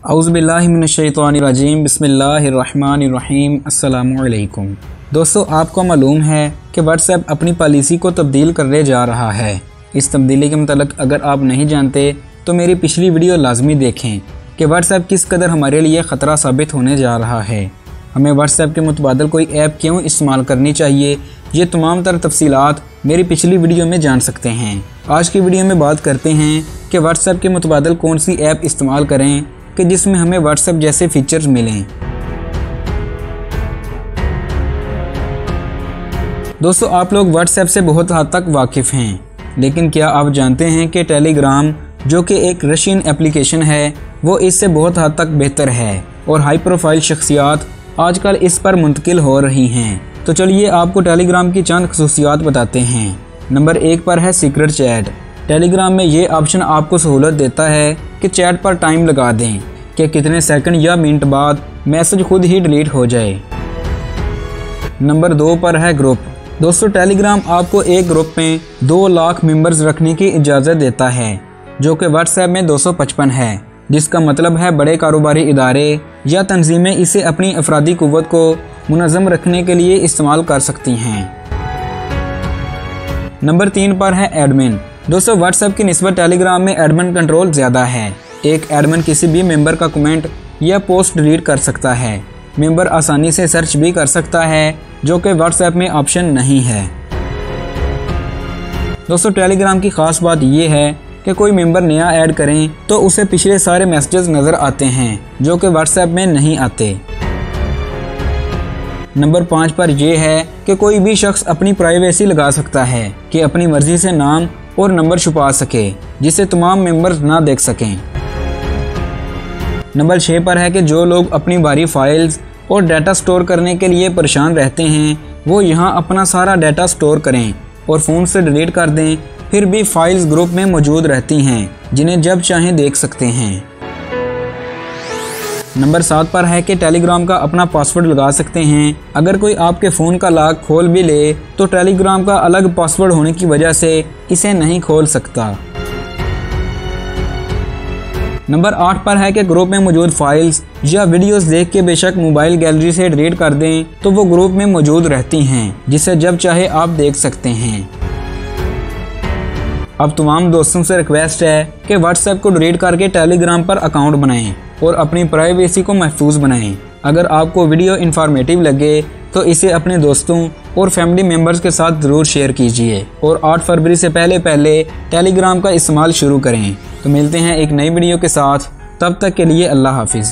औज़ुबिल्लाहिमिनश्शैतानिर्रजीम बिस्मिल्लाहिर्रहमानिर्रहीम अस्सलामुअलैकुम। दोस्तों, आपको मालूम है कि व्हाट्सएप अपनी पॉलिसी को तब्दील करने जा रहा है। इस तब्दीली के मतलब अगर आप नहीं जानते तो मेरी पिछली वीडियो लाजमी देखें कि व्हाट्सएप किस कदर हमारे लिए ख़तरा साबित होने जा रहा है। हमें व्हाट्सएप के मुतबादल कोई ऐप क्यों इस्तेमाल करनी चाहिए, ये तमाम तर तफसीलात मेरी पिछली वीडियो में जान सकते हैं। आज की वीडियो में बात करते हैं कि व्हाट्सएप के मुतबादल कौन सी ऐप इस्तेमाल करें कि जिसमें हमें व्हाट्सएप जैसे फीचर्स मिलें। दोस्तों, आप लोग व्हाट्सएप से बहुत हद तक वाकिफ़ हैं, लेकिन क्या आप जानते हैं कि टेलीग्राम जो कि एक रशियन एप्लीकेशन है वो इससे बहुत हद तक बेहतर है और हाई प्रोफाइल शख्सियात आजकल इस पर मुंतकिल हो रही हैं। तो चलिए आपको टेलीग्राम की चंद खसूसियात बताते हैं। नंबर 1 पर है सीक्रेट चैट। टेलीग्राम में ये ऑप्शन आपको सहूलत देता है कि चैट पर टाइम लगा दें कि कितने सेकंड या मिनट बाद मैसेज खुद ही डिलीट हो जाए। नंबर 2 पर है ग्रुप। दोस्तों, टेलीग्राम आपको एक ग्रुप में 2 लाख मेंबर्स रखने की इजाज़त देता है, जो कि व्हाट्सएप में 255 है, जिसका मतलब है बड़े कारोबारी इदारे या तंजीमें इसे अपनी अफरादी कुव्वत को मुनज़्ज़म रखने के लिए इस्तेमाल कर सकती हैं। नंबर 3 पर है एडमिन। दोस्तों, व्हाट्सएप की निस्बत टेलीग्राम में एडमिन कंट्रोल ज़्यादा है। एक एडमिन किसी भी मेंबर का कमेंट या पोस्ट डिलीट कर सकता है। मेंबर आसानी से सर्च भी कर सकता है, जो कि व्हाट्सएप में ऑप्शन नहीं है। दोस्तों, टेलीग्राम की ख़ास बात यह है कि कोई मेंबर नया ऐड करें तो उसे पिछले सारे मैसेजेस नज़र आते हैं, जो कि व्हाट्सएप में नहीं आते। नंबर 5 पर यह है कि कोई भी शख्स अपनी प्राइवेसी लगा सकता है कि अपनी मर्जी से नाम और नंबर छुपा सके, जिसे तमाम मेंबर्स ना देख सकें। नंबर 6 पर है कि जो लोग अपनी भारी फाइल्स और डाटा स्टोर करने के लिए परेशान रहते हैं वो यहाँ अपना सारा डाटा स्टोर करें और फ़ोन से डिलीट कर दें, फिर भी फाइल्स ग्रुप में मौजूद रहती हैं, जिन्हें जब चाहें देख सकते हैं। नंबर 7 पर है कि टेलीग्राम का अपना पासवर्ड लगा सकते हैं। अगर कोई आपके फ़ोन का लॉक खोल भी ले तो टेलीग्राम का अलग पासवर्ड होने की वजह से इसे नहीं खोल सकता। नंबर 8 पर है कि ग्रुप में मौजूद फाइल्स या वीडियोस देख के बेशक मोबाइल गैलरी से डिलीट कर दें तो वो ग्रुप में मौजूद रहती हैं, जिसे जब चाहे आप देख सकते हैं। अब तमाम दोस्तों से रिक्वेस्ट है कि व्हाट्सएप को डिलीट करके टेलीग्राम पर अकाउंट बनाएं और अपनी प्राइवेसी को महफूज बनाएं। अगर आपको वीडियो इंफॉर्मेटिव लगे तो इसे अपने दोस्तों और फैमिली मेम्बर्स के साथ ज़रूर शेयर कीजिए और 8 फरवरी से पहले टेलीग्राम का इस्तेमाल शुरू करें। तो मिलते हैं एक नई वीडियो के साथ, तब तक के लिए अल्लाह हाफिज़।